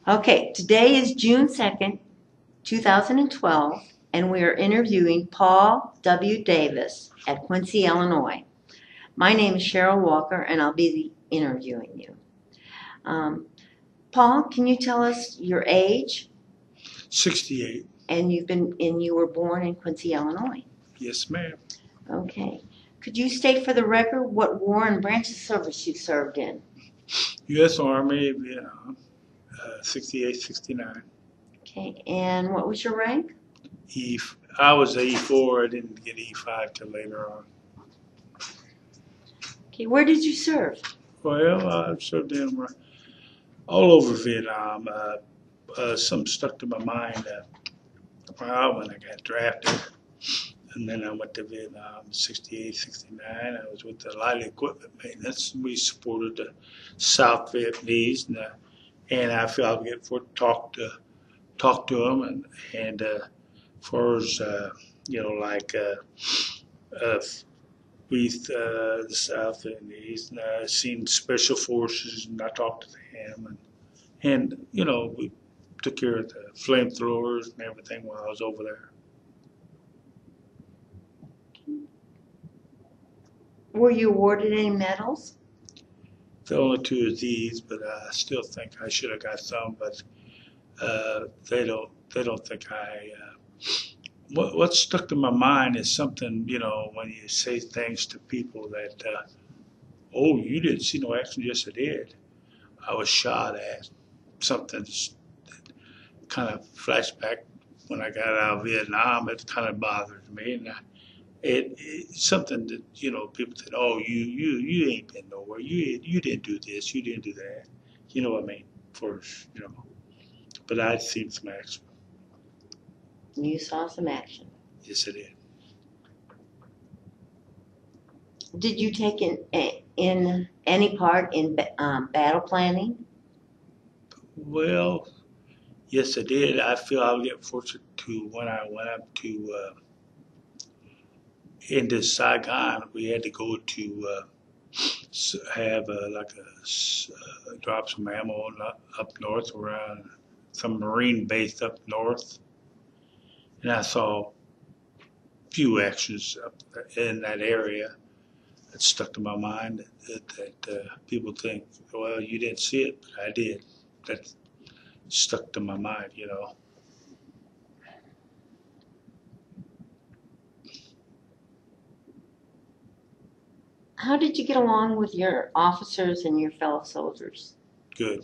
Okay, today is June 2nd, 2012, and we are interviewing Paul W. Davis at Quincy, Illinois. My name is Cheryl Walker, and I'll be interviewing you. Paul, can you tell us your age? 68. And you were born in Quincy, Illinois. Yes, ma'am. Okay. Could you state for the record what war and branch of service you served in? U.S. Army, Vietnam, 68, 69. Okay, and what was your rank? I was E4. I didn't get E5 till later on. Okay, where did you serve? Well, I served in all over Vietnam. Something stuck to my mind when I got drafted. And then I went to Vietnam, 68, 69. I was with the Light Equipment Maintenance. We supported the South Vietnamese, and I feel I'll get to talk to them, and as far as with the South Vietnamese, and I seen Special Forces, and I talked to them, and we took care of the flamethrowers and everything while I was over there. Were you awarded any medals? The only two of these, but I still think I should have got some, but they don't think I. What stuck to my mind is something, when you say things to people that, oh, you didn't see no action. Yes, I did. I was shot at. Something that kind of flashback when I got out of Vietnam. It kind of bothered me, and it's something that people said, oh, you ain't been nowhere. You didn't do this. You didn't do that. You know what I mean? But I'd seen some action. You saw some action. Yes, I did. Did you take in any part in battle planning? Well, yes, I did. I feel I'll get fortunate to when I went up to into Saigon. We had to go to have drop some ammo up north around some Marine base up north, and I saw a few actions up in that area that stuck to my mind. That people think, well, you didn't see it, but I did. That stuck to my mind, How did you get along with your officers and your fellow soldiers? Good.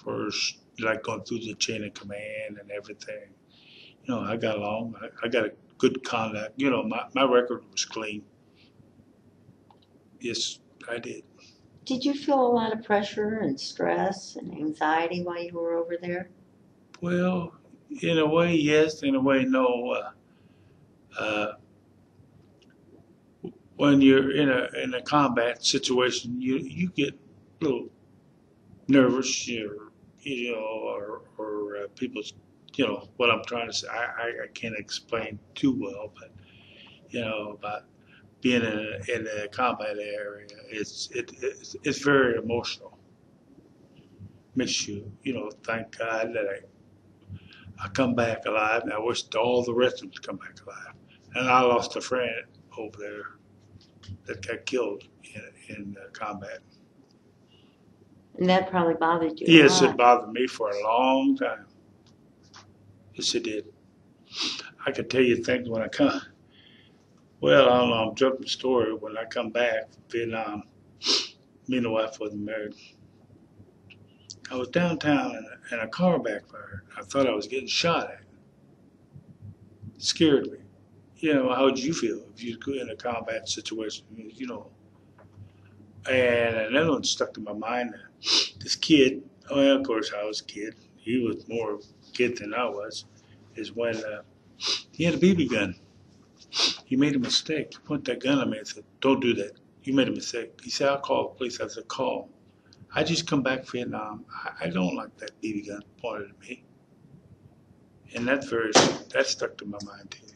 First, like going through the chain of command and everything. I got along. I got a good conduct. My record was clean. Yes, I did. Did you feel a lot of pressure and stress and anxiety while you were over there? Well, in a way, yes. In a way, no. When you're in a combat situation, you get a little nervous, or people's, what I'm trying to say. I can't explain too well, but about being in a combat area, it's very emotional. Makes you, thank God that I come back alive, and I wish all the rest of them to come back alive. And I lost a friend over there that got killed in combat. And that probably bothered you. Yes, it bothered me for a long time. Yes, it did. I could tell you things when I come. Well, I don't know, I'm jumping the story. When I come back from Vietnam, me and the wife wasn't married. I was downtown and a car backfired. I thought I was getting shot at. It scared me. How would you feel if you were in a combat situation? And another one stuck to my mind. This kid, well, of course I was a kid. He was more a kid than I was. Is when he had a BB gun. He made a mistake. He pointed that gun at me and said, "Don't do that. You made a mistake." He said, "I'll call the police." I said, "Call." I just come back from Vietnam. I don't like that BB gun pointed at me. And that stuck to my mind too.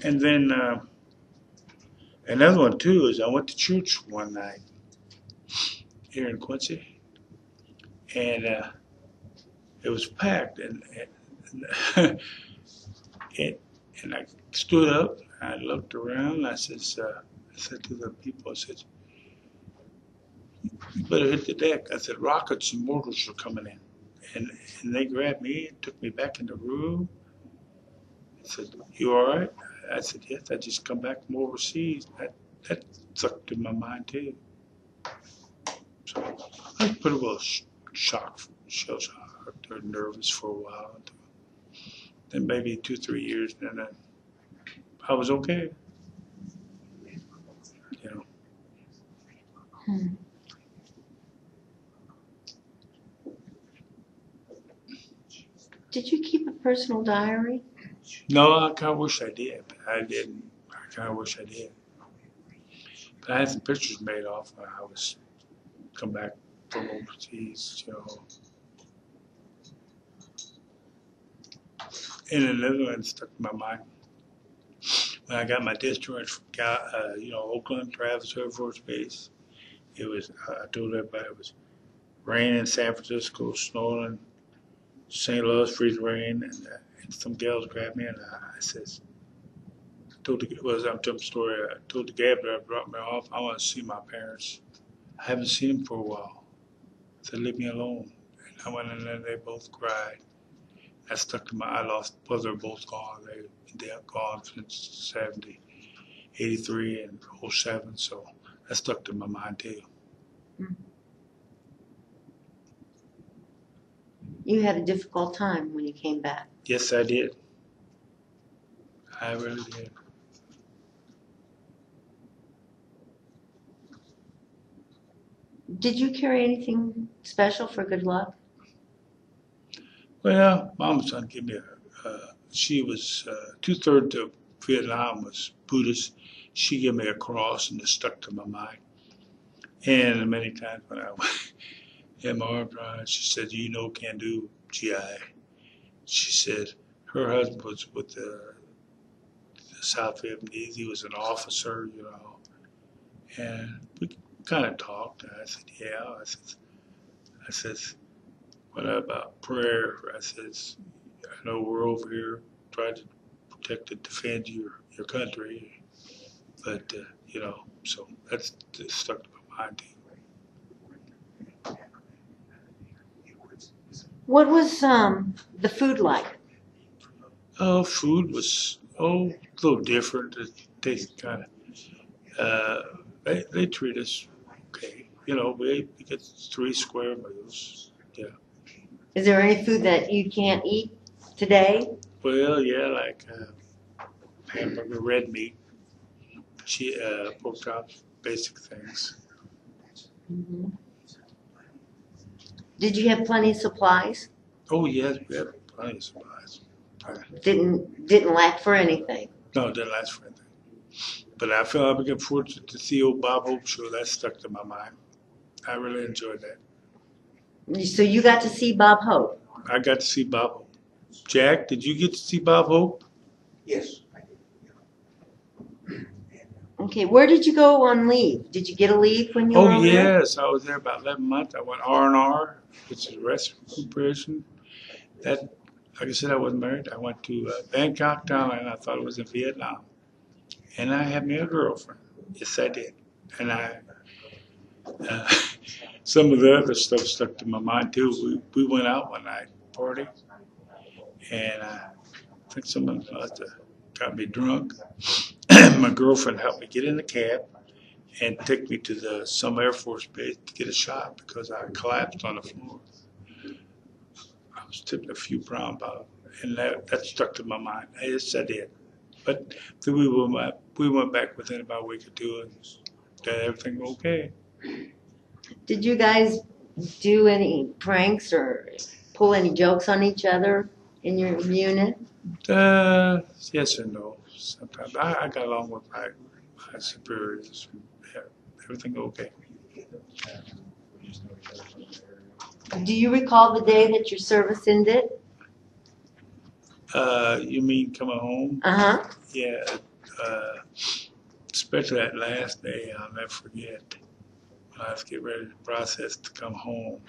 And then another one too is I went to church one night here in Quincy, and it was packed, and, and I stood up, I looked around, and I said to the people, I said, "You better hit the deck." I said, "Rockets and mortars are coming in," and they grabbed me and took me back in the room. I said, "You all right?" I said, "Yes, I just come back from overseas." That stuck in my mind too. So I was pretty well shocked, shell shocked, or nervous for a while. Then maybe 2, 3 years, and then I was okay. You know. Hmm. Did you keep a personal diary? No, I kind of wish I did, but I didn't. I kind of wish I did. But I had some pictures made off when I was come back from overseas, you know. And another one stuck in my mind. When I got my discharge from Oakland, Travis Air Force Base, it was, I told everybody it was raining in San Francisco, snowing in St. Louis, freezing rain, and some gals grabbed me, and I says, I'm telling the story, I told the cab driver dropped me off, I want to see my parents. I haven't seen them for a while. I said, leave me alone. And I went in there, and they both cried. That stuck to they're both gone. They're gone since 83 and '07, so that stuck to my mind too. You had a difficult time when you came back. Yes, I did. I really did. Did you carry anything special for good luck? Well, Mom was trying to give me she was 2/3 of Vietnam was Buddhist. She gave me a cross and it stuck to my mind. And many times when I had my arm around her, she said, "You know, can do GI." She said her husband was with the South Vietnamese. He was an officer, you know, and we kind of talked. And I said, "Yeah." I says, "What about prayer?" I says, "I know we're over here trying to protect and defend your country, but so that's stuck to my mind too." What was the food like? Oh, food was a little different. It tasted kind of. They treat us okay. You know, we get 3 square meals. Yeah. Is there any food that you can't eat today? Well, yeah, like hamburger, red meat, pork chops, basic things. Mhm. Did you have plenty of supplies? Oh, yes, we have plenty of supplies. Didn't lack for anything. No, it didn't last for anything. But I feel I've been fortunate to see old Bob Hope show. That stuck to my mind. I really enjoyed that. So you got to see Bob Hope. I got to see Bob Hope. Jack, did you get to see Bob Hope? Yes. Okay, where did you go on leave? Did you get a leave when you were Oh, over there? yes. I was there about 11 months. I went R&R, which is rest recuperation. That, like I said, I wasn't married. I went to Bangkok, Thailand. I thought it was in Vietnam. And I had me a girlfriend. Yes, I did. And uh, some of the other stuff stuck to my mind too. We went out one night, party, and I think someone must have got me drunk. My girlfriend helped me get in the cab and take me to some Air Force base to get a shot because I collapsed on the floor. I was tipping a few brown bottles, and that stuck to my mind. Yes, I did. But then we went back within about a week or two, and then everything was okay. Did you guys do any pranks or pull any jokes on each other in your unit? Yes and no. Sometimes I got along with my superiors. Yeah, everything okay. Do you recall the day that your service ended? You mean coming home? Uh-huh. Yeah. Especially that last day, I'll never forget. When I was getting ready to process to come home,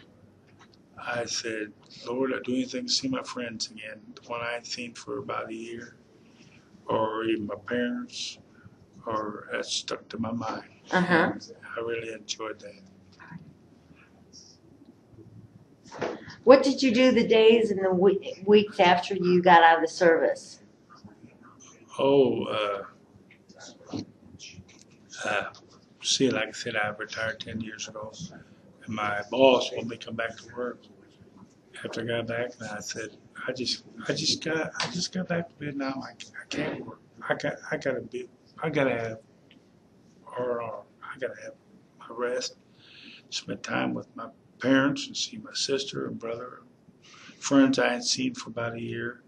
I said, Lord, I'd do anything to see my friends again, the one I hadn't seen for about a year, or even my parents, or that stuck to my mind. Uh-huh. And I really enjoyed that. What did you do the days and the weeks after you got out of the service? Oh, see, like I said, I retired 10 years ago, and my boss wanted me to come back to work after I got back, and I said, I just got back to Vietnam. I can't work. I gotta have R&R. I gotta have my rest, spend time with my parents, and see my sister and brother, friends I hadn't seen for about a year.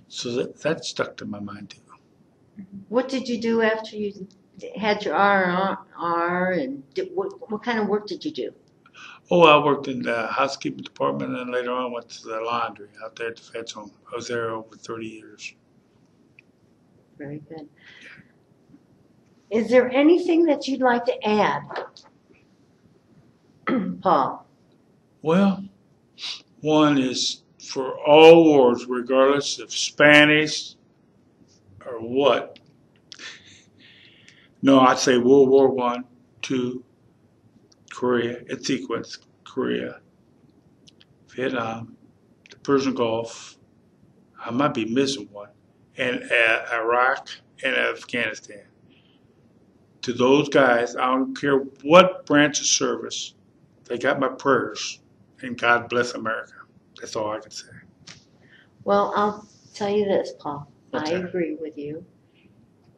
So that stuck to my mind too. What did you do after you had your R and what kind of work did you do? Oh, I worked in the housekeeping department, and later on went to the laundry out there at the Fed's home. I was there over 30 years. Very good. Is there anything that you'd like to add, Paul? Well, one is for all wars, regardless of Spanish or what. No, I'd say World War I, II, Korea, in sequence, Korea, Vietnam, the Persian Gulf, I might be missing one, and Iraq and Afghanistan. To those guys, I don't care what branch of service, they got my prayers, and God bless America. That's all I can say. Well, I'll tell you this, Paul. What's I that? agree with you.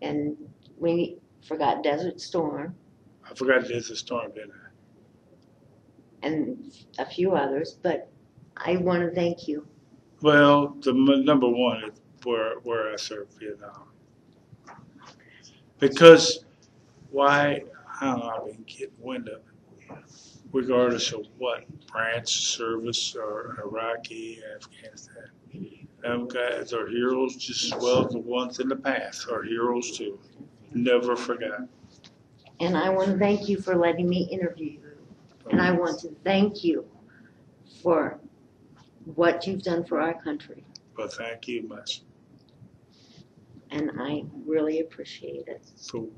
And we forgot Desert Storm I forgot there's a storm, didn't I? and a few others, but I want to thank you. Well, the number one is where I served Vietnam. Because why, I don't know, I've been getting wind of it. Regardless of what branch, service, or Iraqi, Afghanistan. Them guys are heroes just as well as the ones in the past are heroes too. Never forgot. And I want to thank you for letting me interview you. And I want to thank you for what you've done for our country. Well, thank you much. And I really appreciate it. So